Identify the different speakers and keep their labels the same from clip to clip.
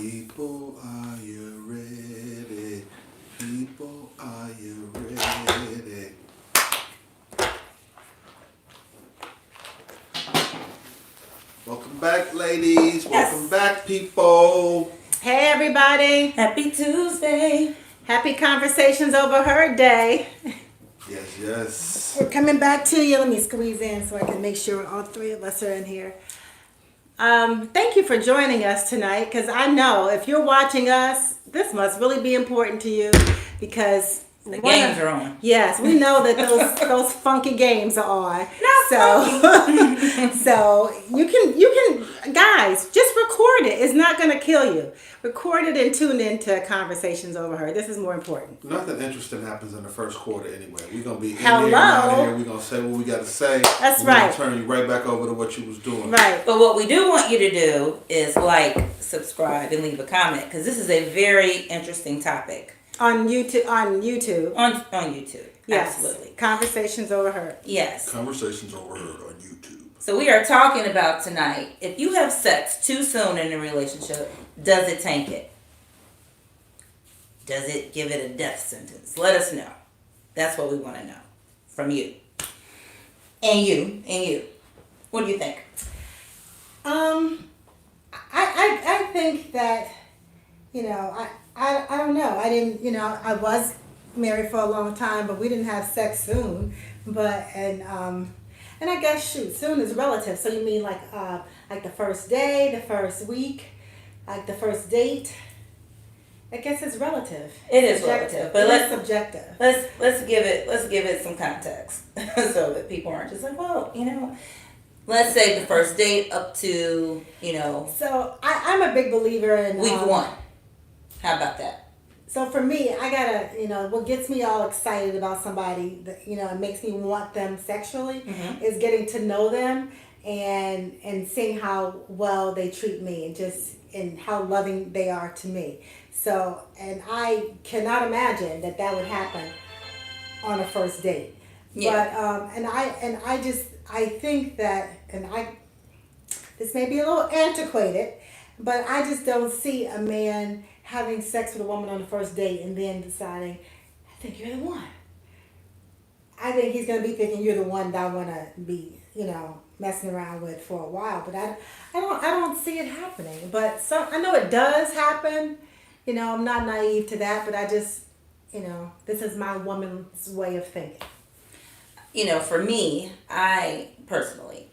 Speaker 1: People, are you ready? People, are you ready? Welcome back, ladies. Welcome back, people.
Speaker 2: Hey, everybody.
Speaker 3: Happy Tuesday.
Speaker 2: Happy Conversations Over Her Day.
Speaker 1: Yes.
Speaker 2: We're coming back to you. Let me squeeze in so I can make sure all three of us are in here. Thank you for joining us tonight, because I know if you're watching us, this must really be important to you, because
Speaker 3: the games are on.
Speaker 2: Yes, we know that those funky games are on. So you can guys, just record it. It's not going to kill you. Record it and tune into Conversations Over Her. This is more important.
Speaker 1: Nothing interesting happens in the first quarter anyway. We're going to be in
Speaker 2: Hello.
Speaker 1: here and out of here. We're going to say what we got to say.
Speaker 2: That's
Speaker 1: We're
Speaker 2: right.
Speaker 1: going to turn you right back over to what you was doing.
Speaker 2: Right.
Speaker 3: But what we do want you to do is like, subscribe, and leave a comment, because this is a very interesting topic.
Speaker 2: On YouTube.
Speaker 3: On YouTube.
Speaker 2: Yes.
Speaker 3: Absolutely.
Speaker 2: Conversations Over Her.
Speaker 3: Yes.
Speaker 1: Conversations Overheard on YouTube.
Speaker 3: So we are talking about tonight, if you have sex too soon in a relationship, does it tank it? Does it give it a death sentence? Let us know. That's what we want to know from you. And you. What do you think?
Speaker 2: I think that, I don't know. I didn't, I was married for a long time, but we didn't have sex soon. And I guess, soon is relative. So you mean like the first day, the first week, like the first date? I guess it's relative.
Speaker 3: It is relative, but
Speaker 2: it's subjective.
Speaker 3: Let's give it some context so that people aren't just like, well, let's say the first date up to,
Speaker 2: So I'm a big believer in
Speaker 3: week 1. How about that?
Speaker 2: So for me, I gotta, what gets me all excited about somebody, that, it makes me want them sexually, is getting to know them and seeing how well they treat me and how loving they are to me. So, and I cannot imagine that would happen on a first date.
Speaker 3: Yeah.
Speaker 2: But, I think that, this may be a little antiquated, but I just don't see a man having sex with a woman on the first date and then deciding, I think you're the one. I think he's going to be thinking you're the one that I want to be, messing around with for a while. But I don't see it happening. But I know it does happen. I'm not naive to that, but I just, this is my woman's way of thinking.
Speaker 3: For me, I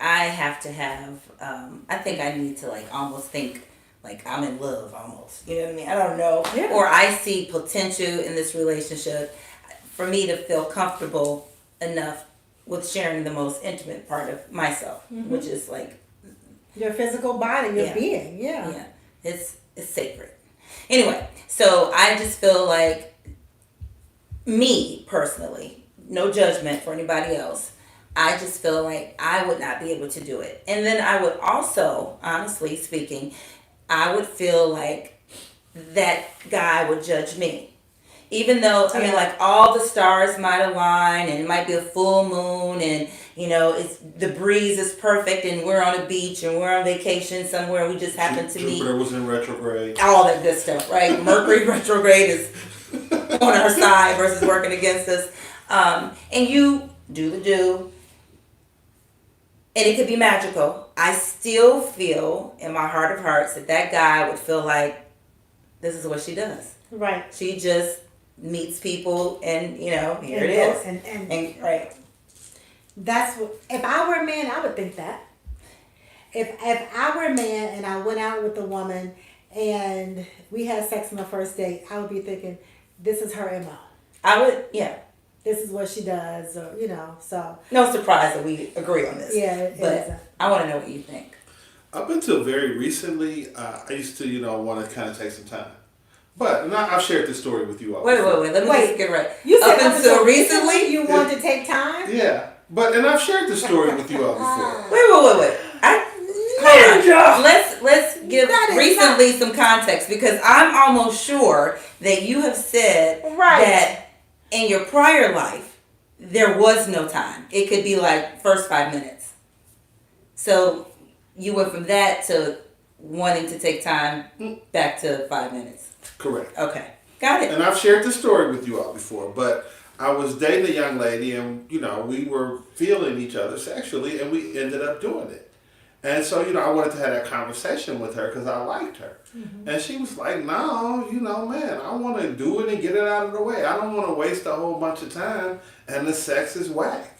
Speaker 3: have to have, I think I need to almost think like I'm in love almost. You know what I mean? I don't know.
Speaker 2: Yeah.
Speaker 3: Or I see potential in this relationship for me to feel comfortable enough with sharing the most intimate part of myself, which is like
Speaker 2: your physical body, your being. Yeah.
Speaker 3: Yeah. It's sacred. Anyway, so I just feel like, me personally, no judgment for anybody else, I just feel like I would not be able to do it. And then I would also, honestly speaking, I would feel like that guy would judge me. Even though, all the stars might align and it might be a full moon and, the breeze is perfect and we're on a beach and we're on vacation somewhere, we just happen to meet.
Speaker 1: Jupiter was in retrograde.
Speaker 3: All that good stuff, right? Mercury retrograde is on our side versus working against us. And you do the do. And it could be magical. I still feel in my heart of hearts that guy would feel like this is what she does.
Speaker 2: Right.
Speaker 3: She just meets people and, here it is. And right.
Speaker 2: That's what, if I were a man, I would think that. If I were a man and I went out with a woman and we had sex on the first date, I would be thinking, this is her MO.
Speaker 3: I would, yeah.
Speaker 2: This is what she does, or, so.
Speaker 3: No surprise that we agree on this.
Speaker 2: Yeah,
Speaker 3: but I want to know what you think.
Speaker 1: Up until very recently, I used to, want to kind of take some time. But I've shared this story with you all.
Speaker 3: Wait. Let me just get right.
Speaker 2: You said
Speaker 3: up until recently,
Speaker 2: you wanted to take time?
Speaker 1: Yeah. And I've shared this story with you all before.
Speaker 3: Wait. Let's give recently some context, because I'm almost sure that you have said that in your prior life there was no time. It could be like first 5 minutes. So you went from that to wanting to take time back to 5 minutes.
Speaker 1: Correct.
Speaker 3: Okay, got it.
Speaker 1: And I've shared this story with you all before, but I was dating a young lady, and we were feeling each other sexually, and we ended up doing it. And so, I wanted to have that conversation with her because I liked her. Mm-hmm. And she was like, no, man, I want to do it and get it out of the way. I don't want to waste a whole bunch of time, and the sex is whack.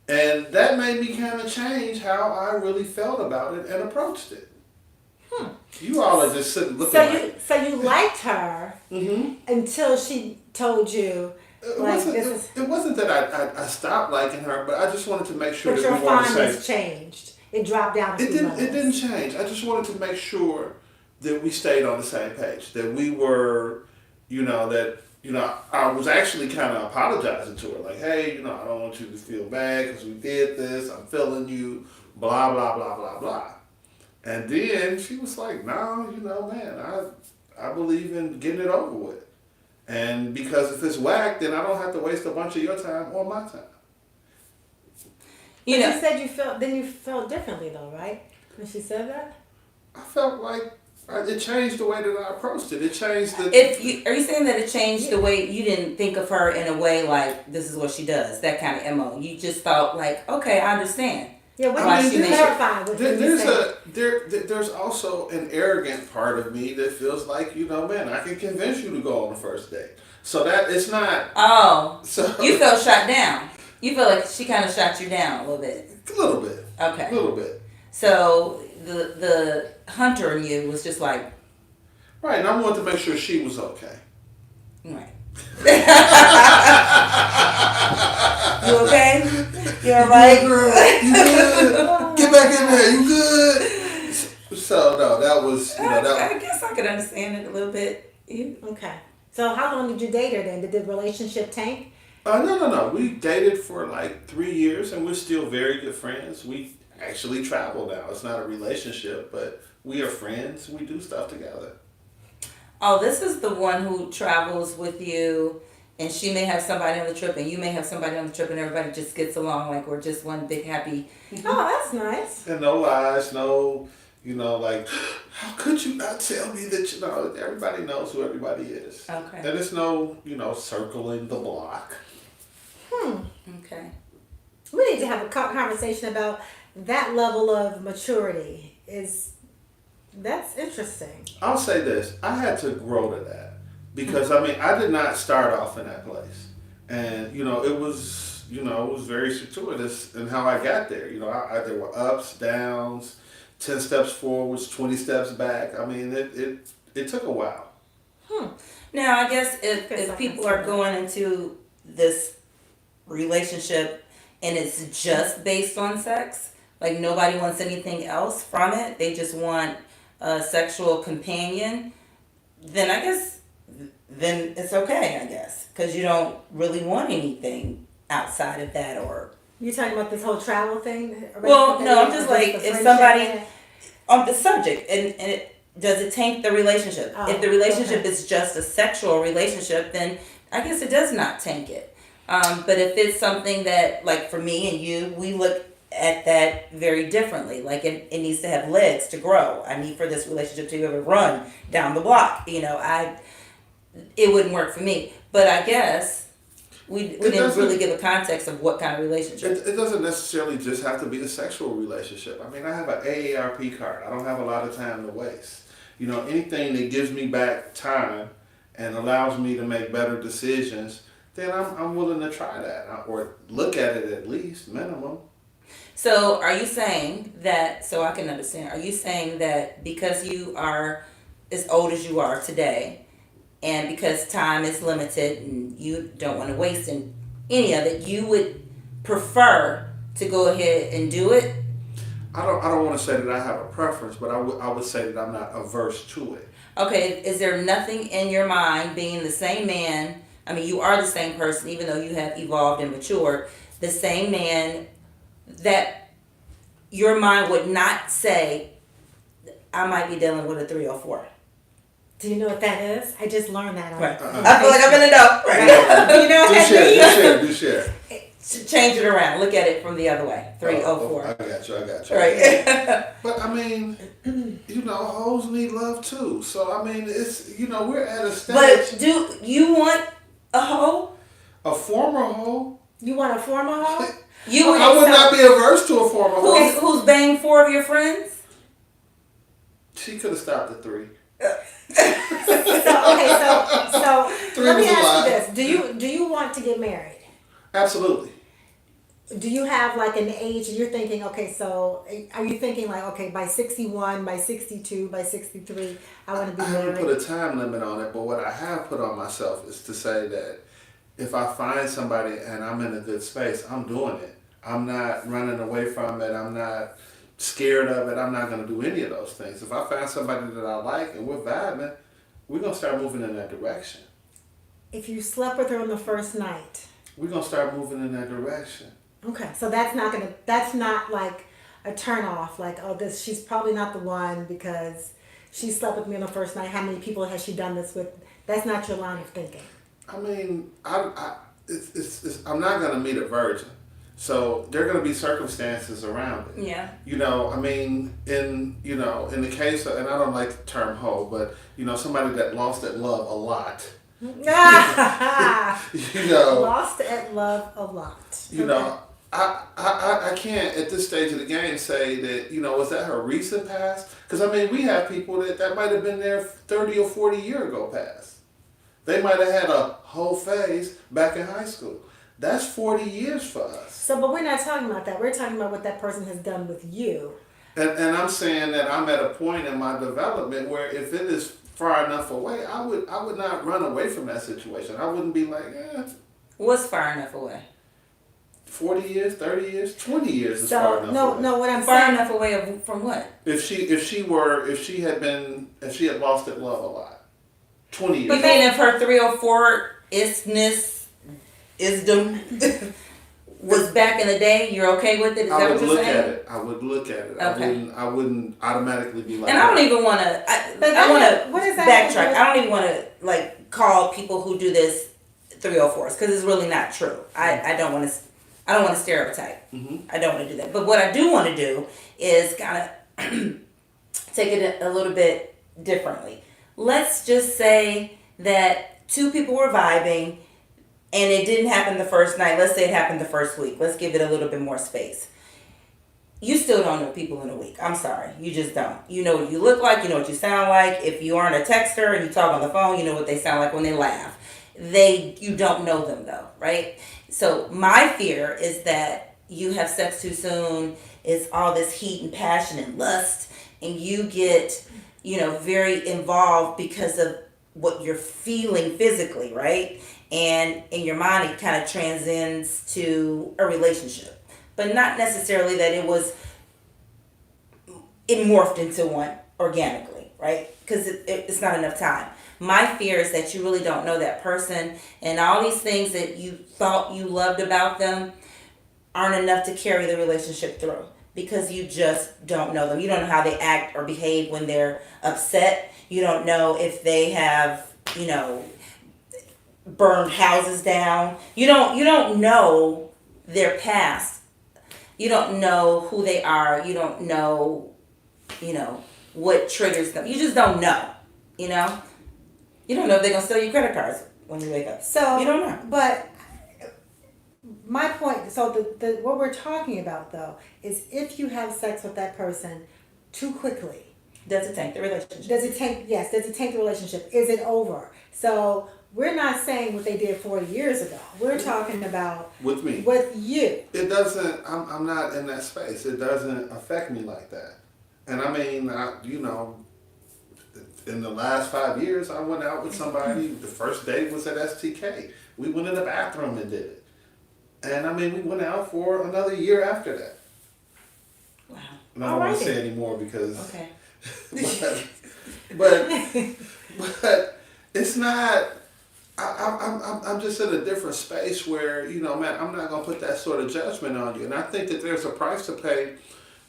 Speaker 1: And that made me kind of change how I really felt about it and approached it. You all are just sitting looking
Speaker 2: So you liked her until she told you,
Speaker 1: It wasn't that I stopped liking her, but I just wanted to make sure
Speaker 2: but
Speaker 1: that
Speaker 2: your
Speaker 1: we were on the
Speaker 2: fondness
Speaker 1: same.
Speaker 2: changed. It dropped down.
Speaker 1: It didn't change. I just wanted to make sure that we stayed on the same page. That we were, I was actually kind of apologizing to her, like, hey, I don't want you to feel bad because we did this. I'm feeling you. Blah blah blah blah blah. And then she was like, no, man, I believe in getting it over with. And because if it's whack, then I don't have to waste a bunch of your time or my time.
Speaker 2: You said you felt differently though, right? When she said that?
Speaker 1: I felt like it changed the way that I approached it. It changed the...
Speaker 3: Are you saying that it changed the way you didn't think of her in a way like, this is what she does, that kind of MO? You just thought like, okay, I understand.
Speaker 2: Yeah, what did you clarify with
Speaker 1: There's also an arrogant part of me that feels like, man, I can convince you to go on the first date. So that it's not...
Speaker 3: Oh,
Speaker 1: so
Speaker 3: you felt shot down. You feel like she kind of shot you down a little bit.
Speaker 1: A little bit.
Speaker 3: Okay.
Speaker 1: A little bit.
Speaker 3: So the hunter in you was just like...
Speaker 1: Right, and I wanted to make sure she was okay.
Speaker 3: Right. You okay? You alright?
Speaker 1: You good? Get back in there. You good? So no, that was
Speaker 3: I guess I could understand it a little bit.
Speaker 2: Okay. So how long did you date her then? Did the relationship tank?
Speaker 1: No. We dated for like 3 years, and we're still very good friends. We actually travel now. It's not a relationship, but we are friends. We do stuff together.
Speaker 3: Oh, this is the one who travels with you, and she may have somebody on the trip, and you may have somebody on the trip, and everybody just gets along like we're just one big happy.
Speaker 2: Oh, that's nice.
Speaker 1: And no lies, no, like, how could you not tell me that, everybody knows who everybody is.
Speaker 3: Okay.
Speaker 1: And there's no, circling the block.
Speaker 3: Okay.
Speaker 2: We need to have a conversation about that level of maturity. That's interesting.
Speaker 1: I'll say this. I had to grow to that because, I did not start off in that place. And, it was very circuitous in how I got there. There were ups, downs, 10 steps forwards, 20 steps back. It took a while.
Speaker 3: Now, I guess if people are going into this relationship and it's just based on sex, like nobody wants anything else from it, they just want a sexual companion, then I guess then it's okay, I guess, because you don't really want anything outside of that. Or
Speaker 2: you talking about this whole travel thing?
Speaker 3: Well, no, I'm just like, if somebody on the subject and does it tank the relationship? If the relationship is just a sexual relationship, then I guess it does not tank it. But if it's something that, like for me and you, we look at that very differently. Like it needs to have legs to grow. I need for this relationship to ever run down the block. It wouldn't work for me. But I guess we didn't really give a context of what kind of relationship.
Speaker 1: It doesn't necessarily just have to be a sexual relationship. I have an AARP card. I don't have a lot of time to waste. Anything that gives me back time and allows me to make better decisions, then I'm willing to try that or look at it at least, minimum.
Speaker 3: So are you saying that, so I can understand, are you saying that because you are as old as you are today and because time is limited and you don't want to waste any of it, you would prefer to go ahead and do it?
Speaker 1: I don't want to say that I have a preference, but I would say that I'm not averse to it.
Speaker 3: Okay, is there nothing in your mind being the same man, you are the same person even though you have evolved and matured, the same man that your mind would not say, I might be dealing with a 304.
Speaker 2: Do you know what that is? I just learned that.
Speaker 3: Right. I feel like I'm in the know. Right.
Speaker 2: You know what
Speaker 1: Do share.
Speaker 3: change it around. Look at it from the other way. 304.
Speaker 1: I got you.
Speaker 3: Right.
Speaker 1: But I mean, hoes need love too. So I mean, it's we're at a stage.
Speaker 3: But do you want a hoe?
Speaker 1: A former hoe?
Speaker 2: You want a former hoe?
Speaker 1: I would not be averse to a former hoe.
Speaker 3: Who's banged 4 of your friends?
Speaker 1: She could have stopped at 3.
Speaker 2: So
Speaker 1: Three
Speaker 2: let me
Speaker 1: was a
Speaker 2: ask
Speaker 1: lie.
Speaker 2: you this: Do you want to get married?
Speaker 1: Absolutely.
Speaker 2: Do you have like an age you're thinking? Okay, so are you thinking like, okay, by 61, by 62, by 63, I want to be
Speaker 1: I
Speaker 2: married?
Speaker 1: haven't put a time limit on it, but what I have put on myself is to say that if I find somebody and I'm in a good space, I'm doing it. I'm not running away from it. I'm not scared of it. I'm not going to do any of those things. If I find somebody that I like and we're vibing, we're going to start moving in that direction.
Speaker 2: If you slept with her on the first night,
Speaker 1: We're going to start moving in that direction.
Speaker 2: okay, so that's not like a turn off. Like, oh, she's probably not the one because she slept with me on the first night. How many people has she done this with? That's not your line of thinking.
Speaker 1: I mean, I'm not going to meet a virgin. So there are going to be circumstances around it.
Speaker 3: Yeah.
Speaker 1: I mean, in the case of, and I don't like the term hoe, but somebody that lost that love a lot.
Speaker 2: Lost at love a lot.
Speaker 1: I can't at this stage of the game say that was that her recent past? Because I mean, we have people that might have been there 30 or 40 years ago past. They might have had a whole phase back in high school. That's 40 years for us.
Speaker 2: So, but we're not talking about that. We're talking about what that person has done with you.
Speaker 1: And I'm saying that I'm at a point in my development where if it is far enough away, I would not run away from that situation. I wouldn't be like,
Speaker 3: What's far enough away?
Speaker 1: 40 years, 30 years, 20 years is far enough away.
Speaker 2: No, what I'm
Speaker 3: Far
Speaker 2: saying.
Speaker 3: enough away from what?
Speaker 1: If she had lost that love a lot, 20 years.
Speaker 3: You mean if her 304 isdom was back in the day, you're okay with it? Is that
Speaker 1: I
Speaker 3: what
Speaker 1: would
Speaker 3: you're
Speaker 1: look
Speaker 3: saying?
Speaker 1: at it. I would look at it.
Speaker 3: Okay.
Speaker 1: I wouldn't automatically be like.
Speaker 3: And I don't even want to. I want
Speaker 2: what is
Speaker 3: to
Speaker 2: that?
Speaker 3: backtrack. I don't even want to call people who do this 304s because it's really not true. I don't want to. I don't want to stereotype.
Speaker 1: Mm-hmm.
Speaker 3: I don't want to do that. But what I do want to do is kind of take it a little bit differently. Let's just say that 2 people were vibing and it didn't happen the first night. Let's say it happened the first week. Let's give it a little bit more space. You still don't know people in a week. I'm sorry. You just don't. You know what you look like. You know what you sound like. If you aren't a texter and you talk on the phone, you know what they sound like when they laugh. You don't know them though, right? So my fear is that you have sex too soon. It's all this heat and passion and lust. And you get, very involved because of what you're feeling physically, right? And in your mind, it kind of transcends to a relationship. But not necessarily that it morphed into one organically, right? Because it's not enough time. My fear is that you really don't know that person, and all these things that you thought you loved about them aren't enough to carry the relationship through because you just don't know them. You don't know how they act or behave when they're upset. You don't know if they have, burned houses down. You don't know their past. You don't know who they are. You don't know, what triggers them. You just don't know, You don't know if they're going to steal your credit cards when you wake up.
Speaker 2: So
Speaker 3: you don't know.
Speaker 2: But my point, so the what we're talking about though is if you have sex with that person too quickly,
Speaker 3: Does it tank the relationship?
Speaker 2: does it tank the relationship? Is it over? So we're not saying what they did 40 years ago. We're talking about
Speaker 1: With me.
Speaker 2: with you.
Speaker 1: It doesn't. I'm not in that space. It doesn't affect me like that. And I mean, in the last 5 years, I went out with somebody. The first date was at STK. We went in the bathroom and did it. And I mean, we went out for another year after that.
Speaker 3: Wow.
Speaker 1: And I don't want to
Speaker 2: Alrighty.
Speaker 1: say anymore because.
Speaker 3: Okay.
Speaker 1: but it's not. I'm just in a different space where man, I'm not gonna put that sort of judgment on you. And I think that there's a price to pay.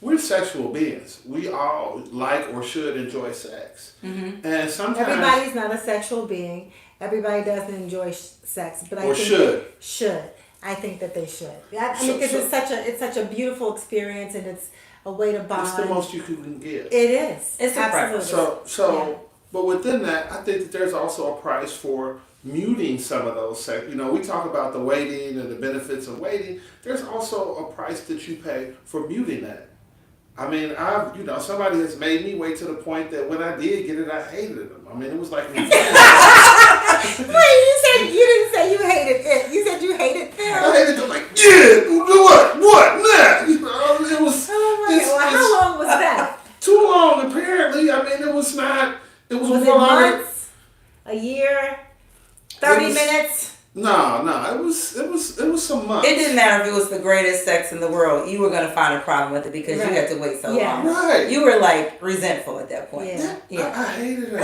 Speaker 1: We're sexual beings. We all like or should enjoy sex.
Speaker 3: Mm-hmm.
Speaker 1: And sometimes
Speaker 2: Everybody's not a sexual being. Everybody doesn't enjoy sex, but I
Speaker 1: or
Speaker 2: think
Speaker 1: should.
Speaker 2: should. I think that they should. I mean, because it's such a beautiful experience, and it's a way to bond.
Speaker 1: It's the most you can give.
Speaker 2: It is.
Speaker 3: It's a
Speaker 2: absolutely.
Speaker 1: But within that, I think that there's also a price for muting some of those. We talk about the waiting and the benefits of waiting. There's also a price that you pay for muting that. I mean, somebody has made me wait to the point that when I did get it, I hated them. I mean, it was like.
Speaker 2: Wait, you didn't say you hated it. You said you hated them.
Speaker 1: I hated them like, what now? It was.
Speaker 2: Oh my God. Well, how long was that?
Speaker 1: Too long, apparently. I mean, it was not. It was
Speaker 2: it months? A year? 30 minutes?
Speaker 1: No, it was some months.
Speaker 3: It didn't matter if it was the greatest sex in the world. You were going to find a problem with it because you had to wait so long.
Speaker 1: Right.
Speaker 3: You were like resentful at that point.
Speaker 1: Yeah. I hated it.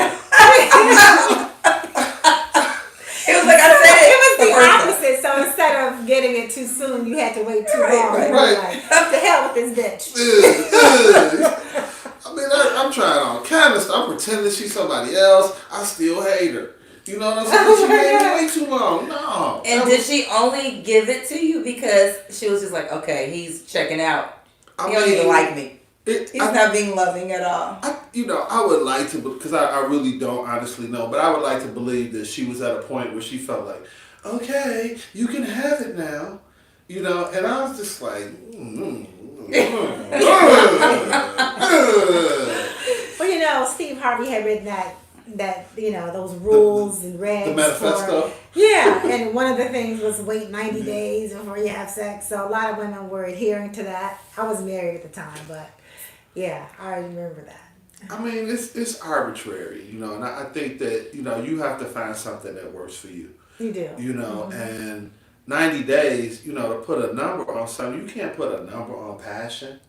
Speaker 3: It was like I said
Speaker 2: it was the opposite. So instead of getting it too soon, you had to wait too long.
Speaker 1: Right.
Speaker 2: Like, the hell with this bitch.
Speaker 1: I mean, I'm trying all kind of stuff. I'm pretending she's somebody else. I still hate her. You know what I'm saying? She made me wait too long. No.
Speaker 3: And did she only give it to you because she was just like, okay, he's checking out. He don't even like me. He's not being loving at all.
Speaker 1: I would like to, because I really don't honestly know, but I would like to believe that she was at a point where she felt like, okay, you can have it now. And I was just like,
Speaker 2: Well, Steve Harvey had written that those rules and regs.
Speaker 1: The manifesto.
Speaker 2: Yeah, and one of the things was wait 90 days before you have sex. So a lot of women were adhering to that. I was married at the time, but yeah, I remember that.
Speaker 1: I mean, it's arbitrary, and I think that, you have to find something that works for you.
Speaker 2: You do.
Speaker 1: And 90 days, to put a number on something, you can't put a number on passion.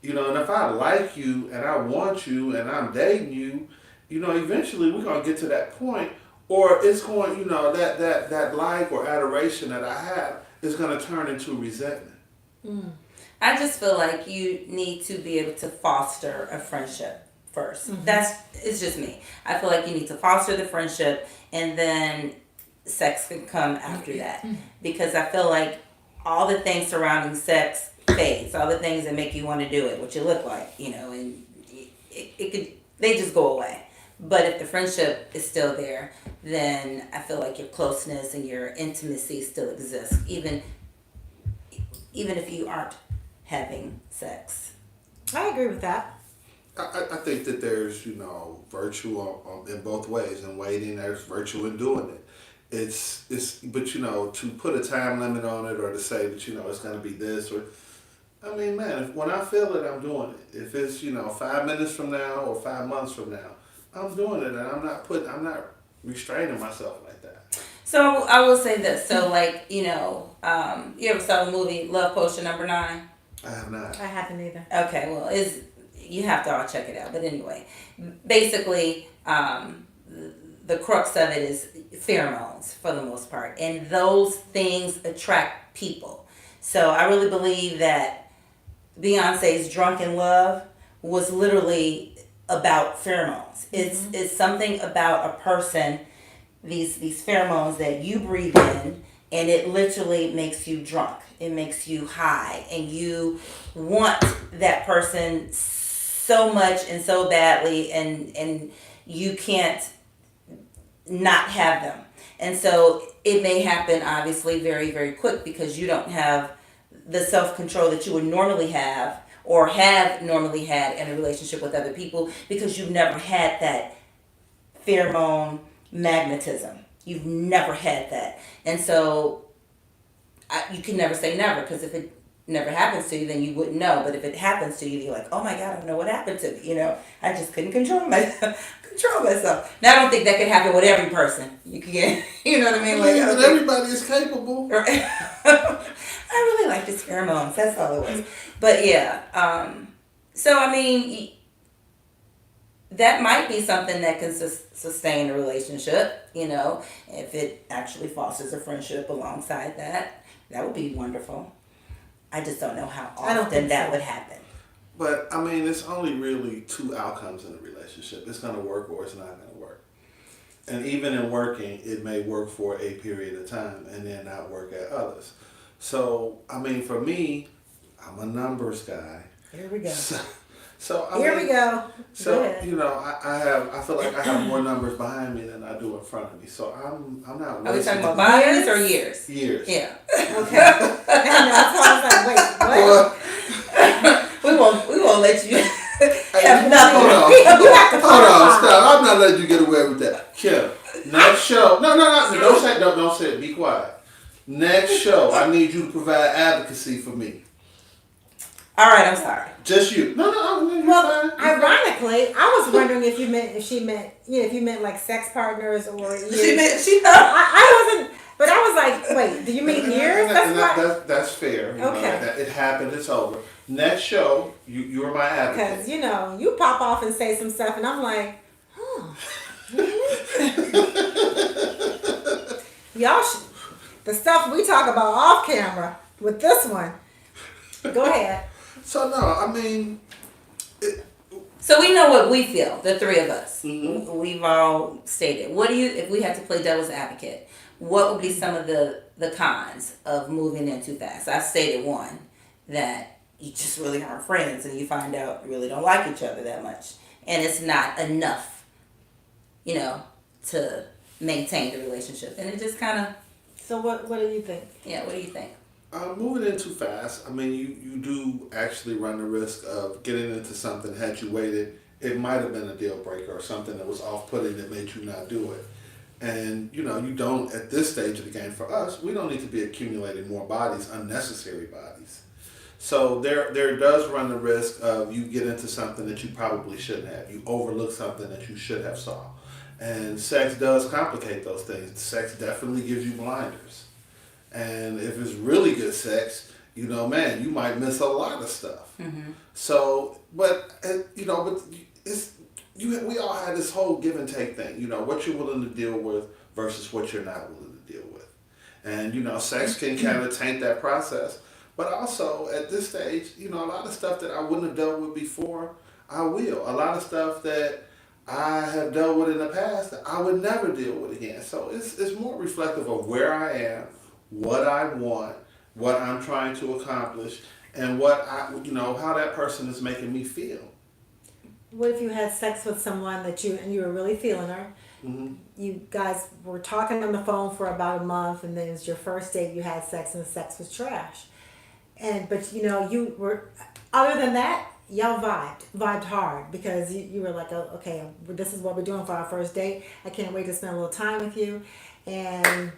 Speaker 1: And if I like you and I want you and I'm dating you, eventually we're going to get to that point, or it's going, that like or adoration that I have is going to turn into resentment.
Speaker 3: I just feel like you need to be able to foster a friendship first. It's just me. I feel like you need to foster the friendship, and then sex can come after that. Because I feel like all the things surrounding sex fades, all the things that make you want to do it, what you look like, and they just go away. But if the friendship is still there, then I feel like your closeness and your intimacy still exists, even if you aren't having sex.
Speaker 2: I agree with that.
Speaker 1: I think that there's, virtue in both ways. In waiting, there's virtue in doing it. But to put a time limit on it, or to say that, it's going to be this, or, I mean, man, when I feel it, I'm doing it. If it's, 5 minutes from now or 5 months from now, I'm doing it, and I'm not restraining myself like that.
Speaker 3: So I will say this. So you ever saw the movie Love Potion No. 9?
Speaker 1: I have not.
Speaker 2: I haven't either.
Speaker 3: Okay, well, you have to all check it out. But anyway, basically, the crux of it is pheromones for the most part, and those things attract people. So I really believe that Beyonce's "Drunk in Love" was literally about pheromones. It's something about a person, these pheromones that you breathe in, and it literally makes you drunk. It makes you high, and you want that person so much and so badly, and you can't not have them. And so it may happen obviously very, very quick because you don't have the self-control that you would normally have or have normally had in a relationship with other people, because you've never had that pheromone magnetism. You've never had that. And so you can never say never, because if it never happens to you, then you wouldn't know. But if it happens to you, you're like, oh my God, I don't know what happened to me. I just couldn't control myself. Now, I don't think that can happen with every person. You can, you know what I mean? Like,
Speaker 1: everybody is capable.
Speaker 3: I really like this pheromones. That's all it was. But yeah, so I mean, that might be something that can sustain a relationship. If it actually fosters a friendship alongside that, that would be wonderful. I just don't know how often that would happen.
Speaker 1: But I mean, it's only really two outcomes in a relationship. It's going to work or it's not going to work. And even in working, it may work for a period of time and then not work at others. So, I mean, for me, I'm a numbers guy.
Speaker 2: Here we go.
Speaker 1: So I
Speaker 2: Here
Speaker 1: mean,
Speaker 2: we go. Go
Speaker 1: So
Speaker 2: ahead.
Speaker 1: you know, I feel like I have more numbers behind me than I do in front of me. So I'm not.
Speaker 3: Are we
Speaker 1: wasting
Speaker 3: talking about bodies or years?
Speaker 1: years?
Speaker 3: Yeah.
Speaker 2: Okay. And that's why I was like, wait, what?
Speaker 1: Well,
Speaker 3: We won't let you
Speaker 1: hey,
Speaker 3: have nothing.
Speaker 1: hold on,
Speaker 2: You have to
Speaker 1: hold on,
Speaker 2: clarify.
Speaker 1: stop! I'm not letting you get away with that, Kim. Next show, no, don't say it. Be quiet. Next show, I need you to provide advocacy for me.
Speaker 3: All right, I'm sorry.
Speaker 1: Just you. No, you're
Speaker 2: Well,
Speaker 1: fine.
Speaker 2: ironically, I was wondering if she meant, if you meant like sex partners or years. I wasn't, but I was like, wait, do you mean years?
Speaker 1: That's fair. You
Speaker 2: Okay.
Speaker 1: know, it happened. It's over. Next show, you're my advocate.
Speaker 2: Because, you pop off and say some stuff, and I'm like, huh, really? The stuff we talk about off camera with this one. Go ahead.
Speaker 1: So no, I mean,
Speaker 3: So we know what we feel, the three of us.
Speaker 1: Mhm.
Speaker 3: We've all stated. What do you, if we had to play devil's advocate, what would be some of the cons of moving in too fast? I stated one, that you just really aren't friends and you find out you really don't like each other that much. And it's not enough, to maintain the relationship. And it just kind of,
Speaker 2: So what do you think?
Speaker 3: yeah, what do you think?
Speaker 1: moving in too fast. I mean, you do actually run the risk of getting into something. Had you waited, it might have been a deal breaker or something that was off-putting that made you not do it. And you don't at this stage of the game. For us, we don't need to be accumulating more bodies, unnecessary bodies. So there does run the risk of you get into something that you probably shouldn't have. You overlook something that you should have saw. And sex does complicate those things. Sex definitely gives you blinders. And if it's really good sex, man, you might miss a lot of stuff.
Speaker 3: Mm-hmm.
Speaker 1: So, but it's we all have this whole give and take thing. What you're willing to deal with versus what you're not willing to deal with. And sex can kind of taint that process. But also at this stage, a lot of stuff that I wouldn't have dealt with before, I will. A lot of stuff that I have dealt with in the past that I would never deal with again. So it's more reflective of where I am, what I want, what I'm trying to accomplish, and how that person is making me feel.
Speaker 2: What if you had sex with someone and you were really feeling her?
Speaker 1: Mm-hmm.
Speaker 2: You guys were talking on the phone for about a month, and then it was your first date. You had sex, and the sex was trash. But you were. Other than that, y'all vibed hard because you were like, oh, okay, this is what we're doing for our first date. I can't wait to spend a little time with you, and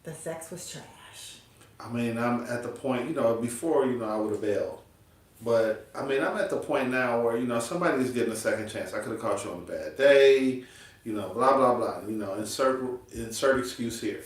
Speaker 2: the sex was trash.
Speaker 1: I mean, I'm at the point. Before I would have bailed. But, I mean, I'm at the point now where, somebody's getting a second chance. I could have caught you on a bad day, blah, blah, blah. Insert excuse here.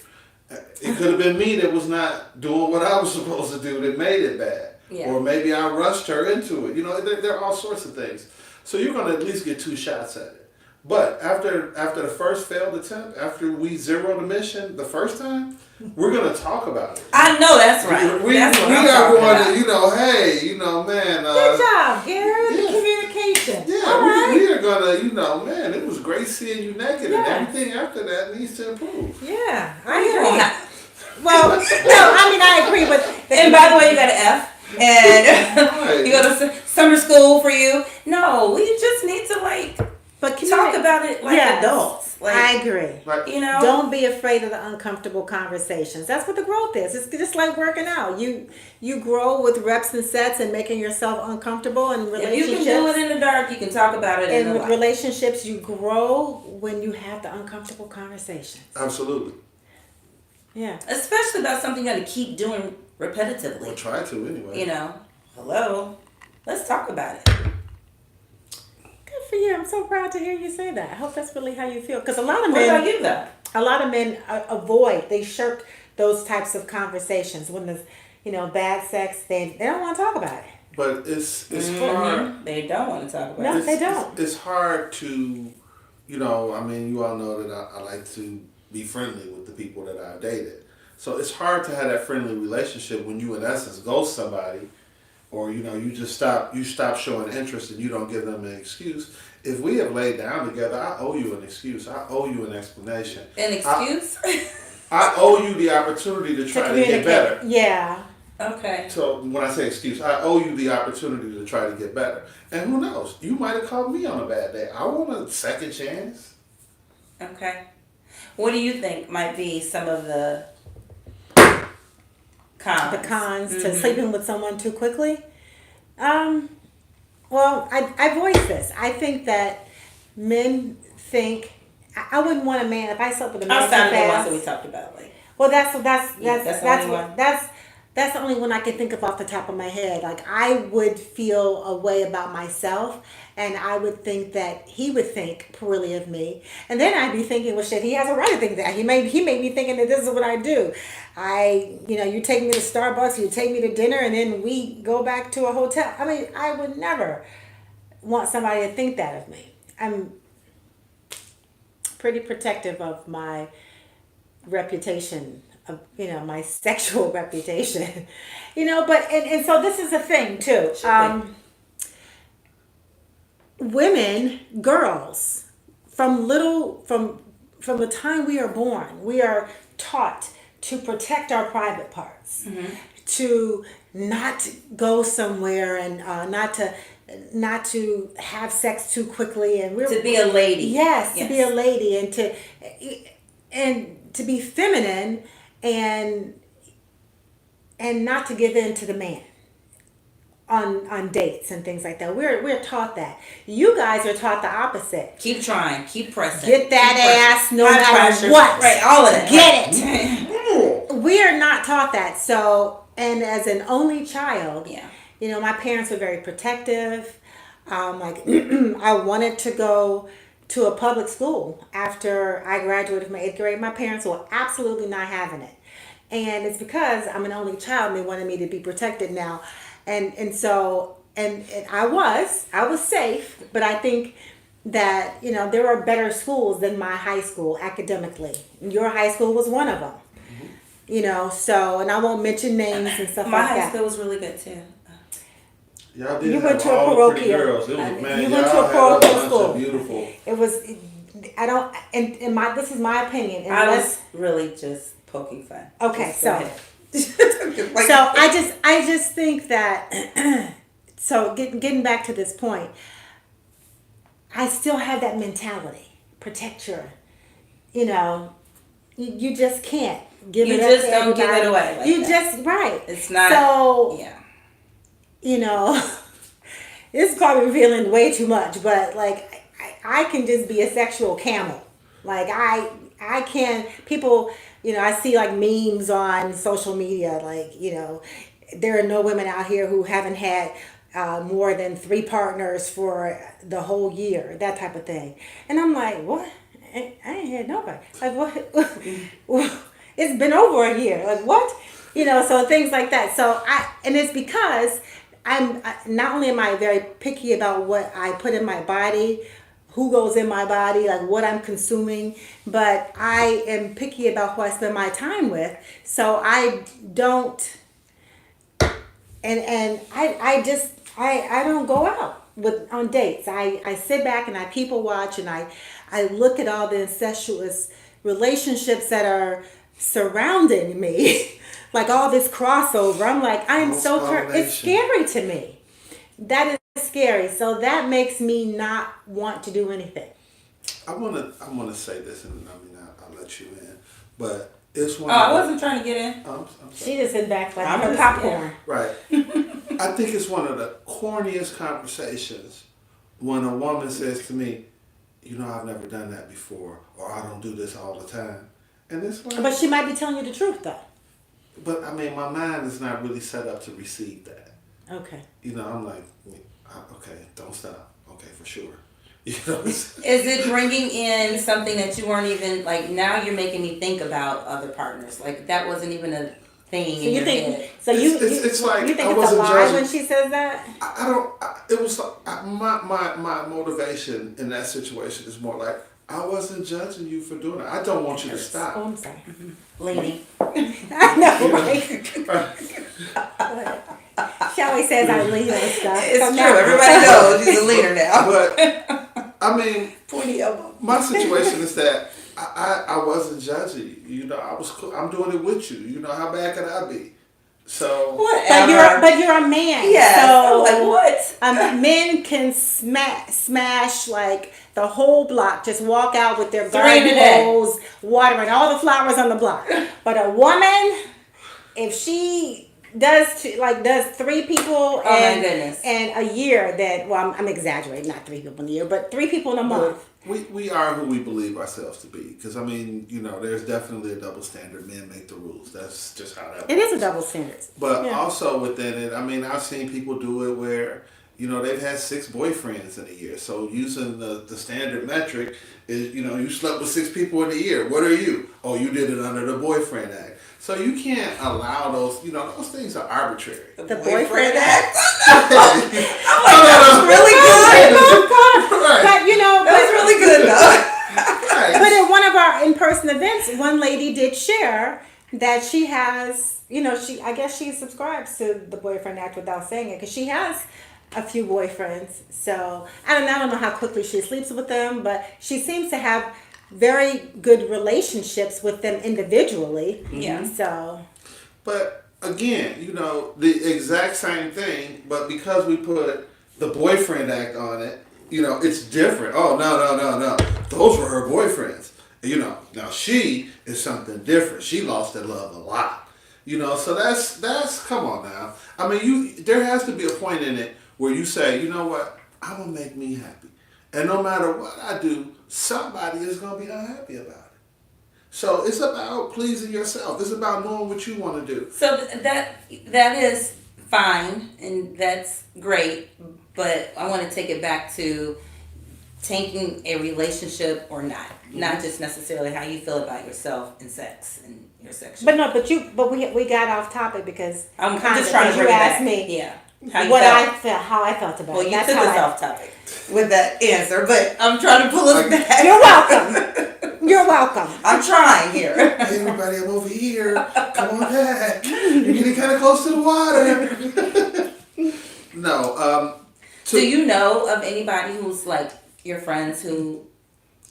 Speaker 1: It could have been me that was not doing what I was supposed to do that made it bad.
Speaker 3: Yeah.
Speaker 1: Or maybe I rushed her into it. There are all sorts of things. So you're going to at least get 2 shots at it. But after the first failed attempt, after we zeroed the mission the first time, we're going to talk about it.
Speaker 3: I know that's right.
Speaker 1: We
Speaker 3: That's what
Speaker 1: are
Speaker 3: I'm talking
Speaker 1: going
Speaker 3: about.
Speaker 1: to, hey, man.
Speaker 2: Good job, Garrett.
Speaker 1: yeah.
Speaker 2: Communication.
Speaker 1: Yeah,
Speaker 2: All right.
Speaker 1: we are gonna, man, it was great seeing you naked,
Speaker 2: Yeah.
Speaker 1: and everything after that needs to improve.
Speaker 2: Yeah, I
Speaker 3: You don't
Speaker 2: agree.
Speaker 3: have-
Speaker 2: Well, no, I mean I agree with.
Speaker 3: And by the way, you got an F. And
Speaker 1: Right.
Speaker 3: you go to summer school for you. No, we just need to
Speaker 2: But
Speaker 3: talk about it like
Speaker 2: Yes.
Speaker 3: adults.
Speaker 2: I agree.
Speaker 1: Like,
Speaker 2: Don't be afraid of the uncomfortable conversations. That's what the growth is. It's just like working out. You grow with reps and sets and making yourself uncomfortable in
Speaker 3: if
Speaker 2: relationships.
Speaker 3: you can do it in the dark, you can talk about it in
Speaker 2: And
Speaker 3: the
Speaker 2: with
Speaker 3: light.
Speaker 2: relationships, you grow when you have the uncomfortable conversations.
Speaker 1: absolutely.
Speaker 2: Yeah.
Speaker 3: Especially about something you got to keep doing repetitively.
Speaker 1: We'll try to anyway.
Speaker 3: Hello, let's talk about it.
Speaker 2: Good for you. I'm so proud to hear you say that. I hope that's really how you feel. Because a lot of
Speaker 3: What about
Speaker 2: men,
Speaker 3: you though?
Speaker 2: avoid, they shirk those types of conversations. When there's, bad sex, they don't want to talk about it.
Speaker 1: But it's hard.
Speaker 3: They don't want to talk about
Speaker 2: No,
Speaker 3: it.
Speaker 2: they don't.
Speaker 1: It's hard to, you all know that I like to be friendly with the people that I've dated. So it's hard to have that friendly relationship when you, in essence, ghost somebody, or you stop showing interest and you don't give them an excuse. If we have laid down together, I owe you an excuse. I owe you an explanation.
Speaker 3: An excuse?
Speaker 1: I owe you the opportunity to try to get better.
Speaker 2: Yeah.
Speaker 3: Okay.
Speaker 1: So when I say excuse, I owe you the opportunity to try to get better. And who knows? You might have called me on a bad day. I want a second chance.
Speaker 3: Okay. What do you think might be some of the cons?
Speaker 2: The cons to
Speaker 3: Mhm.
Speaker 2: sleeping with someone too quickly. Well, I voice this. I think that men think I wouldn't want a man if I slept with a man too
Speaker 3: Outside of the ones
Speaker 2: fast.
Speaker 3: that we talked about, like
Speaker 2: Well,
Speaker 3: Yeah, that's the only one.
Speaker 2: that's the only one I can think of off the top of my head. Like I would feel a way about myself, and I would think that he would think poorly of me, and then I'd be thinking, well, shit, he has a right to think that. He made me thinking that this is what I do. You take me to Starbucks, you take me to dinner, and then we go back to a hotel. I mean, I would never want somebody to think that of me. I'm pretty protective of my reputation, of my sexual reputation. But and so this is a thing too. Women, girls, from the time we are born, we are taught to protect our private parts, to not go somewhere and not to have sex too quickly, and
Speaker 3: to be a lady.
Speaker 2: Yes, to be a lady, and to be feminine, and not to give in to the man on dates and things like that. We're taught that. You guys are taught the opposite.
Speaker 3: Keep trying. Keep pressing.
Speaker 2: Get that ass no
Speaker 3: High
Speaker 2: matter
Speaker 3: pressure.
Speaker 2: what.
Speaker 3: Right, all of that.
Speaker 2: Get it. We are not taught that. So, and as an only child,
Speaker 3: Yeah.
Speaker 2: my parents were very protective. Like I wanted to go to a public school after I graduated from 8th grade. My parents were absolutely not having it. And it's because I'm an only child and they wanted me to be protected now. And so I was safe, but I think that, there are better schools than my high school academically. Your high school was one of them. So, and I won't mention names and stuff
Speaker 3: My
Speaker 2: like
Speaker 3: high
Speaker 2: that.
Speaker 3: school was really good too.
Speaker 1: Y'all did
Speaker 2: You
Speaker 1: have
Speaker 2: went to a
Speaker 1: all the pretty
Speaker 2: parochial.
Speaker 1: girls. It was, man,
Speaker 2: You
Speaker 1: y'all
Speaker 2: went to a
Speaker 1: had
Speaker 2: parochial
Speaker 1: bunch of
Speaker 2: school.
Speaker 1: beautiful.
Speaker 2: It was, I don't, and this is my opinion.
Speaker 3: I
Speaker 2: Unless,
Speaker 3: was really just poking fun.
Speaker 2: Okay,
Speaker 3: Just
Speaker 2: so-
Speaker 3: go ahead.
Speaker 2: so I just think that, so getting back to this point, I still have that mentality. Protect your, you just can't give
Speaker 3: You
Speaker 2: it
Speaker 3: just
Speaker 2: up to
Speaker 3: don't give
Speaker 2: everybody.
Speaker 3: it away like
Speaker 2: You
Speaker 3: that.
Speaker 2: just, right.
Speaker 3: It's not.
Speaker 2: So,
Speaker 3: Yeah.
Speaker 2: It's probably revealing way too much, but like I can just be a sexual camel. Like I can people, I see like memes on social media, like, there are no women out here who haven't had more than 3 partners for the whole year, that type of thing. And I'm like, what? I ain't had nobody. Like what? It's been over a year. Like what? So things like that. So and it's because not only am I very picky about what I put in my body, who goes in my body, like what I'm consuming, but I am picky about who I spend my time with. So I don't, and I don't go out on dates. I sit back and I people watch and I look at all the incestuous relationships that are surrounding me. Like all this crossover. I'm like, it's scary to me. That is scary. So that makes me not want to do anything.
Speaker 1: I wanna say this, and I'll let you in, but it's one.
Speaker 3: I wasn't trying to get in.
Speaker 1: I'm sorry.
Speaker 2: She just sitting back like
Speaker 3: I'm
Speaker 2: her
Speaker 3: just-
Speaker 2: popcorn.
Speaker 1: Right. I think it's one of the corniest conversations when a woman says to me, I've never done that before, or I don't do this all the time. And it's like,
Speaker 2: But she might be telling you the truth though.
Speaker 1: but I mean, my mind is not really set up to receive that.
Speaker 2: Okay.
Speaker 1: I'm like, okay, don't stop. Okay, for sure.
Speaker 3: Is it bringing in something that you weren't even, like, now you're making me think about other partners? Like, that wasn't even a thing
Speaker 2: So
Speaker 3: in
Speaker 2: you
Speaker 3: your
Speaker 2: think?
Speaker 3: head.
Speaker 2: So you
Speaker 1: It's like,
Speaker 2: you think
Speaker 1: I
Speaker 2: it's a
Speaker 1: wasn't
Speaker 2: lie
Speaker 1: judging.
Speaker 2: when she says that?
Speaker 1: I don't. It was my motivation in that situation is more like I wasn't judging you for doing it. I don't want you to
Speaker 2: Oh,
Speaker 1: stop.
Speaker 2: I'm sorry.
Speaker 3: Lady.
Speaker 2: I know, right? She always says I lean on stuff.
Speaker 3: It's
Speaker 2: So
Speaker 3: true.
Speaker 2: now-
Speaker 3: Everybody knows she's a leader now.
Speaker 1: But I mean,
Speaker 3: Pointy elbow.
Speaker 1: my situation is that I wasn't judging you. I was cool. I'm doing it with you. How bad could I be? So
Speaker 3: Whatever.
Speaker 2: But you're a man.
Speaker 3: Yeah.
Speaker 2: So
Speaker 3: Like what?
Speaker 2: men can smash like the whole block. Just walk out with their
Speaker 3: 3 in a
Speaker 2: garden
Speaker 3: day.
Speaker 2: hose, watering all the flowers on the block. But a woman, if she does does 3 people
Speaker 3: Oh my goodness.
Speaker 2: and a year, that I'm exaggerating, not 3 people in a year, but 3 people in a month.
Speaker 1: we are who we believe ourselves to be. Because I mean, there's definitely a double standard. Men make the rules. That's just how that works.
Speaker 2: It is a double standard.
Speaker 1: But
Speaker 2: Yeah.
Speaker 1: also within it, I mean, I've seen people do it where, they've had 6 boyfriends in a year. So using the standard metric is, you slept with 6 people in a year. What are you? Oh, you did it under the Boyfriend Act. So you can't allow those, those things are arbitrary.
Speaker 2: The boyfriend act.
Speaker 3: That's really good.
Speaker 1: Right.
Speaker 2: But
Speaker 3: That was really good though.
Speaker 1: Right.
Speaker 2: But at one of our in-person events, one lady did share that she has, I guess she subscribes to the Boyfriend Act without saying it, because she has a few boyfriends. So I don't know how quickly she sleeps with them, but she seems to have very good relationships with them individually.
Speaker 3: Yeah.
Speaker 2: So.
Speaker 1: But again, the exact same thing, but because we put the Boyfriend Act on it, it's different. Oh, no. Those were her boyfriends. Now she is something different. She lost that love a lot. So that's come on now. I mean, there has to be a point in it where you say, you know what, I'm going to make me happy. And no matter what I do, somebody is going to be unhappy about it. So it's about pleasing yourself. It's about knowing what you want to do.
Speaker 3: So that is fine and that's great, but I want to take it back to tanking a relationship or not. Not just necessarily how you feel about yourself and sex and your sexual.
Speaker 2: But we got off topic because
Speaker 3: I'm just trying to bring
Speaker 2: you
Speaker 3: it
Speaker 2: asked
Speaker 3: back.
Speaker 2: me
Speaker 3: Yeah. How you felt.
Speaker 2: how I felt about
Speaker 3: Well,
Speaker 2: it.
Speaker 3: you
Speaker 2: That's
Speaker 3: took
Speaker 2: how
Speaker 3: us off topic with that answer, but I'm trying to pull us back.
Speaker 2: You're welcome. You're welcome.
Speaker 3: I'm trying here.
Speaker 1: Hey, everybody, I'm over here. Come on back. You're getting kind of close to the water. No.
Speaker 3: Do you know of anybody who's like your friends who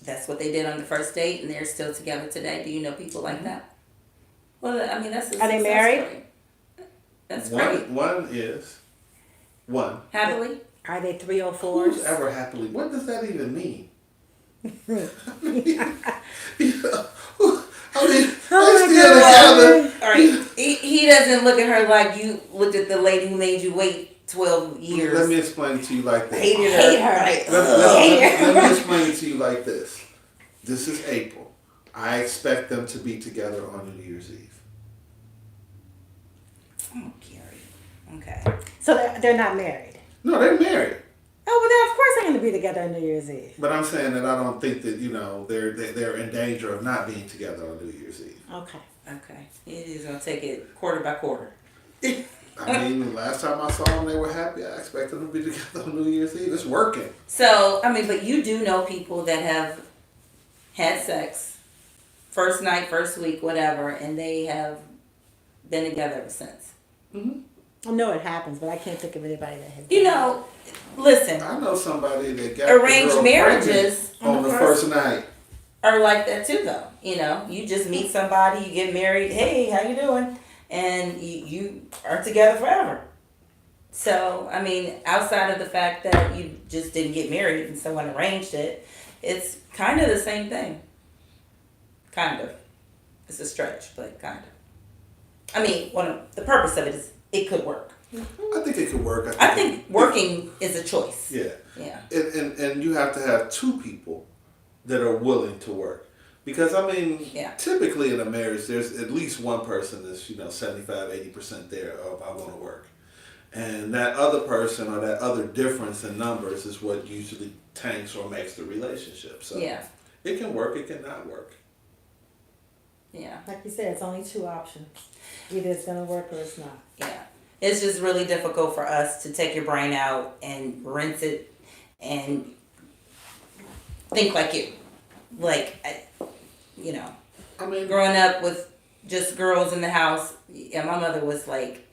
Speaker 3: that's what they did on the first date and they're still together today? Do you know people like that? Well, I mean, that's a
Speaker 2: Are they
Speaker 3: success
Speaker 2: married?
Speaker 3: story. That's great.
Speaker 1: One is. One.
Speaker 3: Happily?
Speaker 2: Are they 304s?
Speaker 1: Who's ever happily? What does that even mean? I mean,
Speaker 2: Oh
Speaker 1: they
Speaker 2: my
Speaker 1: still
Speaker 2: God.
Speaker 1: together.
Speaker 3: All right. He doesn't look at her like you looked at the lady who made you wait 12 years.
Speaker 1: Let me explain it to you like this.
Speaker 3: Hated
Speaker 2: Hate
Speaker 3: her.
Speaker 2: her.
Speaker 3: Right.
Speaker 1: Let me explain it to you like this. This is April. I expect them to be together on New Year's Eve.
Speaker 3: Oh, Gary. Okay.
Speaker 2: So they're not married.
Speaker 1: No, they're married.
Speaker 2: Oh, well, then of course they're going to be together on New Year's Eve.
Speaker 1: But I'm saying that I don't think that they're in danger of not being together on New Year's Eve.
Speaker 2: Okay.
Speaker 3: Okay. He's going to take it quarter by quarter.
Speaker 1: I mean, last time I saw them, they were happy. I expect them to be together on New Year's Eve. It's working.
Speaker 3: So, I mean, but you do know people that have had sex, first night, first week, whatever, and they have been together ever since.
Speaker 1: Mm-hmm.
Speaker 2: I know it happens, but I can't think of anybody that has.
Speaker 3: You know, listen,
Speaker 1: I know somebody that got
Speaker 3: arranged
Speaker 1: the girl
Speaker 3: marriages
Speaker 1: pregnant on the first night.
Speaker 3: are like that too, though. You know, you just meet somebody, you get married, hey, how you doing? And you are together forever. So, I mean, outside of the fact that you just didn't get married and someone arranged it, it's kind of the same thing. Kind of. It's a stretch, but kind of. I mean, the purpose of it is it could work.
Speaker 1: I think it could work.
Speaker 3: I think working is a choice.
Speaker 1: Yeah.
Speaker 3: Yeah.
Speaker 1: And you have to have 2 people that are willing to work. Because, I mean,
Speaker 3: Yeah.
Speaker 1: typically in a marriage, there's at least one person that's, 75, 80% there of I want to work. And that other person or that other difference in numbers is what usually tanks or makes the relationship. So
Speaker 3: Yeah.
Speaker 1: it can work, it can not work.
Speaker 3: Yeah.
Speaker 2: Like you said, it's only 2 options. Either it's going to work or it's not.
Speaker 3: Yeah. It's just really difficult for us to take your brain out and rinse it and think like you. Like,
Speaker 1: I mean,
Speaker 3: growing up with just girls in the house, yeah, my mother was like,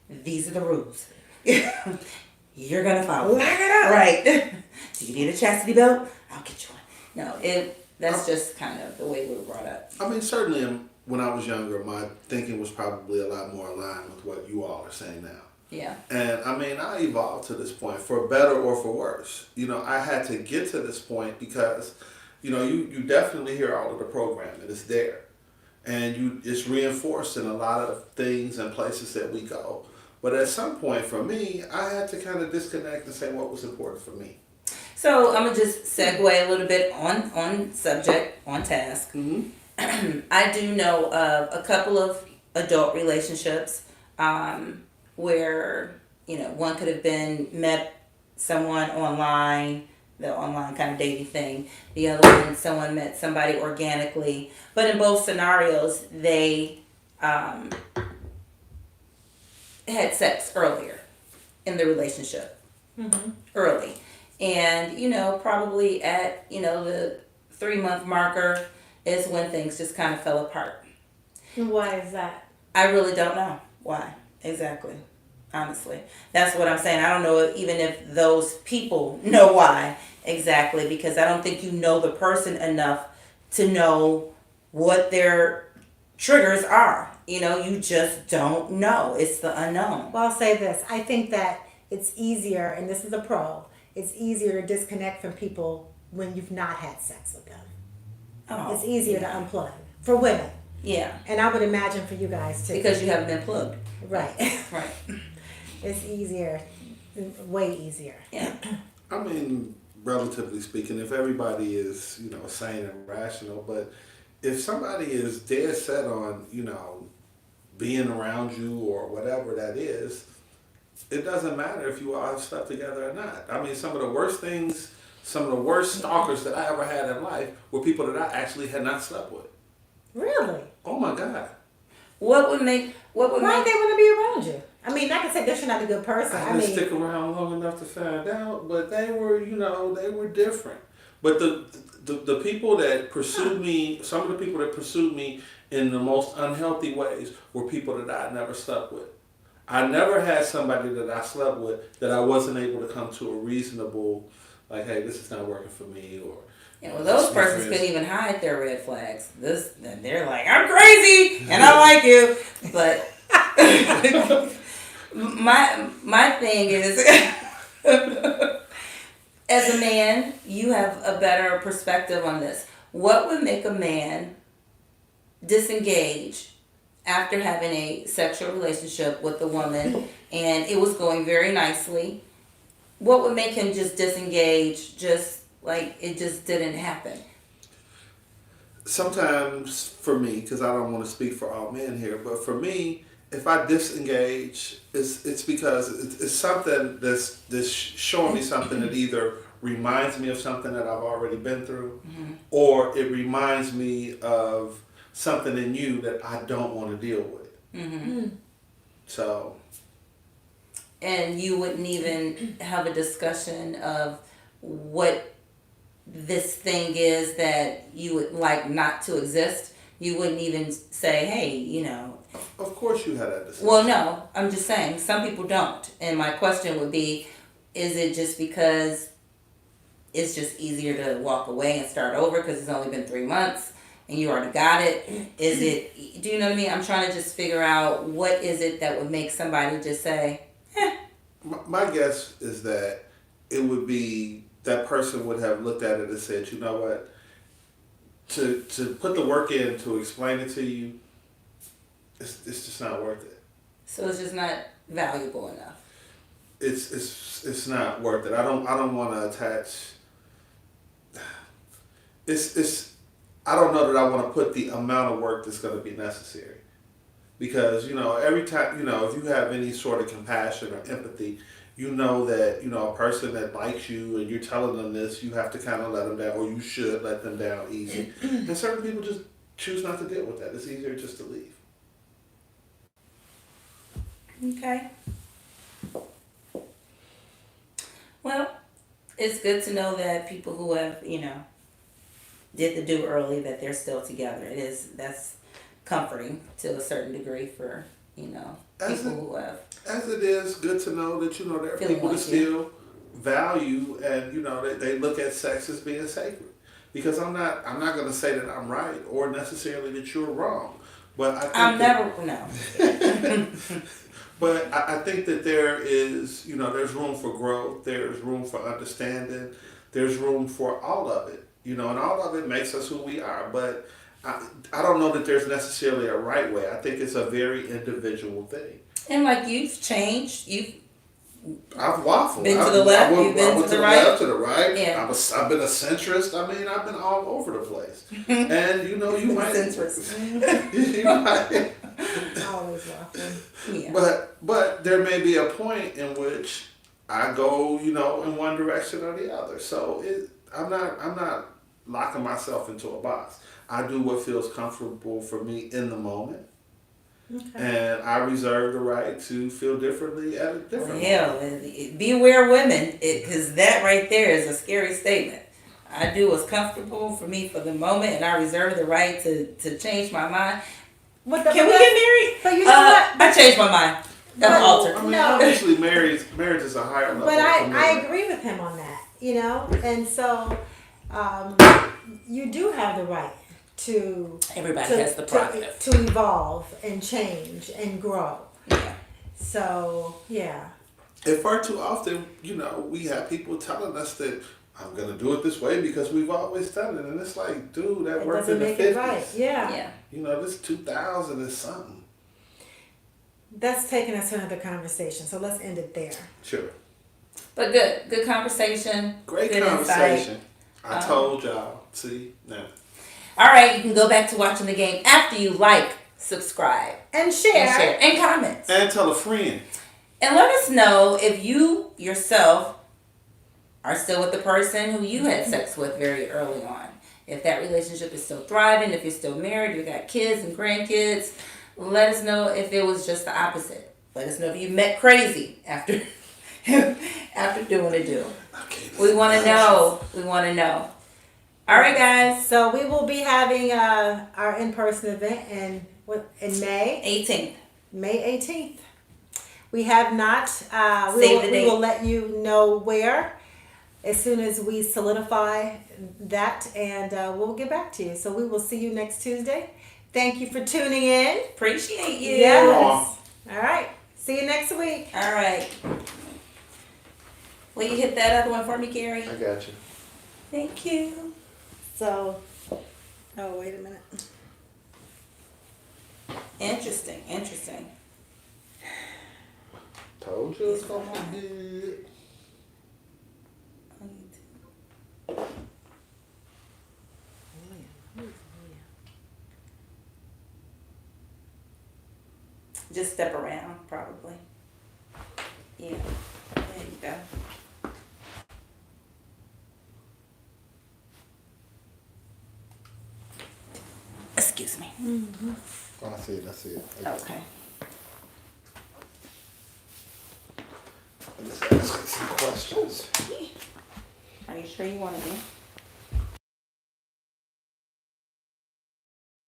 Speaker 3: these are the rules. You're going to follow.
Speaker 2: Lock it up.
Speaker 3: Right. Do you need a chastity belt? I'll get you one. No, that's just kind of the way we were brought up.
Speaker 1: certainly when I was younger, my thinking was probably a lot more aligned with what you all are saying now.
Speaker 3: Yeah.
Speaker 1: And I mean, I evolved to this point for better or for worse. I had to get to this point because, you definitely hear all of the programming. It's there. And it's reinforced in a lot of things and places that we go. But at some point for me, I had to kind of disconnect and say what was important for me.
Speaker 3: So I'm gonna just segue a little bit on subject, on task.
Speaker 1: Mm-hmm.
Speaker 3: I do know of a couple of adult relationships where one could have met someone online, the online kind of dating thing. The other one, someone met somebody organically. But in both scenarios, they had sex earlier in the relationship, early, and probably at the 3-month marker is when things just kind of fell apart.
Speaker 2: And why is that?
Speaker 3: I really don't know why exactly. Honestly, that's what I'm saying. I don't know even if those people know why exactly, because I don't think you know the person enough to know what their triggers are. You just don't know. It's the unknown.
Speaker 2: Well, I'll say this. I think that it's easier, and this is a pro, it's easier to disconnect from people when you've not had sex with them.
Speaker 3: Oh,
Speaker 2: It's easier to unplug for women.
Speaker 3: yeah,
Speaker 2: And I would imagine for you guys too.
Speaker 3: because you haven't been plugged.
Speaker 2: Right.
Speaker 3: Right.
Speaker 2: It's easier, way easier.
Speaker 3: Yeah.
Speaker 1: I mean, relatively speaking, if everybody is, sane and rational, but if somebody is dead set on, being around you or whatever that is, it doesn't matter if you all have slept together or not. I mean, some of the worst stalkers that I ever had in life were people that I actually had not slept with.
Speaker 2: Really?
Speaker 1: Oh my God.
Speaker 3: What would make
Speaker 2: Why do they want to be around you? I mean, not to say that you're not a good person.
Speaker 1: I didn't stick around long enough to find out, but they were, they were different. But the people that pursued me, some of the people that pursued me in the most unhealthy ways were people that I never slept with. I never had somebody that I slept with that I wasn't able to come to a reasonable, like, hey, this is not working for me, or.
Speaker 3: those persons couldn't even hide their red flags. They're like, I'm crazy and I like you, but my thing is, as a man, you have a better perspective on this. What would make a man disengage after having a sexual relationship with a woman and it was going very nicely? What would make him just disengage, just like it just didn't happen?
Speaker 1: Sometimes for me, because I don't want to speak for all men here, but for me, if I disengage, it's because it's something that's showing me something that either reminds me of something that I've already been through, or it reminds me of something in you that I don't want to deal with. So.
Speaker 3: And you wouldn't even have a discussion of what this thing is that you would like not to exist. You wouldn't even say, hey,
Speaker 1: Of course you had that discussion.
Speaker 3: Well, no, I'm just saying some people don't. And my question would be, is it just because it's just easier to walk away and start over because it's only been 3 months and you already got it? Is it, do you know what I mean? I'm trying to just figure out what is it that would make somebody just say,
Speaker 1: My guess is that it would be that person would have looked at it and said, you know what, to put the work in to explain it to you, it's just not worth it.
Speaker 3: So it's just not valuable enough.
Speaker 1: It's not worth it. I don't want to attach. I don't know that I want to put the amount of work that's going to be necessary. Because, every time, if you have any sort of compassion or empathy, that, a person that likes you and you're telling them this, you have to kind of let them down, or you should let them down easy. And certain people just choose not to deal with that. It's easier just to leave.
Speaker 3: Okay. Well, it's good to know that people who have, did the do early, that they're still together. That's comforting to a certain degree for, people who have.
Speaker 1: As it is good to know that, there are
Speaker 3: Feeling
Speaker 1: people that
Speaker 3: like
Speaker 1: still value and, they look at sex as being sacred. Because I'm not going to say that I'm right or necessarily that you're wrong. But I think
Speaker 3: I'm
Speaker 1: that,
Speaker 3: never no.
Speaker 1: but I think that there is, there's room for growth. There's room for understanding. There's room for all of it, and all of it makes us who we are. But I don't know that there's necessarily a right way. I think it's a very individual thing.
Speaker 3: And like you've changed,
Speaker 1: I've waffled.
Speaker 3: Been to the left,
Speaker 1: I
Speaker 3: you've been
Speaker 1: went
Speaker 3: to
Speaker 1: to
Speaker 3: the
Speaker 1: the
Speaker 3: right.
Speaker 1: left, to the right.
Speaker 3: Yeah.
Speaker 1: I've been a centrist. I mean, I've been all over the place. And you might.
Speaker 3: Centrist.
Speaker 1: You might.
Speaker 2: Always waffling.
Speaker 3: Yeah.
Speaker 1: But there may be a point in which I go, in one direction or the other. So I'm not locking myself into a box. I do what feels comfortable for me in the moment.
Speaker 2: Okay.
Speaker 1: And I reserve the right to feel differently at a different moment.
Speaker 3: Hell, be aware of women, because that right there is a scary statement. I do what's comfortable for me for the moment, and I reserve the right to change my mind.
Speaker 2: But
Speaker 3: Can we get married?
Speaker 2: But you know what?
Speaker 3: I changed my mind. I'm
Speaker 2: But-
Speaker 3: altered.
Speaker 1: I mean,
Speaker 2: No.
Speaker 1: obviously, marriage is a higher level.
Speaker 2: But
Speaker 1: of
Speaker 2: I
Speaker 1: commitment.
Speaker 2: agree with him on that, and so you do have the right to
Speaker 3: Everybody has the prerogative.
Speaker 2: to evolve and change and grow.
Speaker 3: Yeah.
Speaker 2: So yeah,
Speaker 1: And far too often, we have people telling us that I'm gonna do it this way because we've always done it, and it's like, dude, that
Speaker 2: it
Speaker 1: worked
Speaker 2: doesn't
Speaker 1: in the
Speaker 2: make it
Speaker 1: 50s.
Speaker 2: right. Yeah.
Speaker 3: Yeah.
Speaker 1: This 2000 is something.
Speaker 2: That's taking us to another conversation. So let's end it there.
Speaker 1: Sure.
Speaker 3: But good conversation.
Speaker 1: Great
Speaker 3: good
Speaker 1: conversation.
Speaker 3: Insight.
Speaker 1: I told y'all. See now.
Speaker 3: All right, you can go back to watching the game after you like, subscribe,
Speaker 2: And share.
Speaker 3: and comment.
Speaker 1: And tell a friend.
Speaker 3: And let us know if you yourself are still with the person who you had sex with very early on. If that relationship is still thriving, if you're still married, you got kids and grandkids, let us know if it was just the opposite. Let us know if you met crazy after after doing a do.
Speaker 1: Okay,
Speaker 3: We want to know. We want to know. All right, guys.
Speaker 2: So we will be having our in-person event in May.
Speaker 3: 18th.
Speaker 2: May 18th. We have not.
Speaker 3: Save the
Speaker 2: We
Speaker 3: date.
Speaker 2: will let you know where as soon as we solidify that, and we'll get back to you. So we will see you next Tuesday. Thank you for tuning in.
Speaker 3: Appreciate you.
Speaker 2: Yes. All right. See you next week.
Speaker 3: All right. Will you hit that other one for me, Gary?
Speaker 1: I got you.
Speaker 3: Thank you.
Speaker 2: So, oh, wait a minute.
Speaker 3: Interesting.
Speaker 1: Told you it's gonna be good.
Speaker 3: Just step around, probably. Yeah. There you go. Excuse me.
Speaker 1: Oh, I see it.
Speaker 3: Okay.
Speaker 1: Let's ask some questions.
Speaker 3: Are you sure you want to be?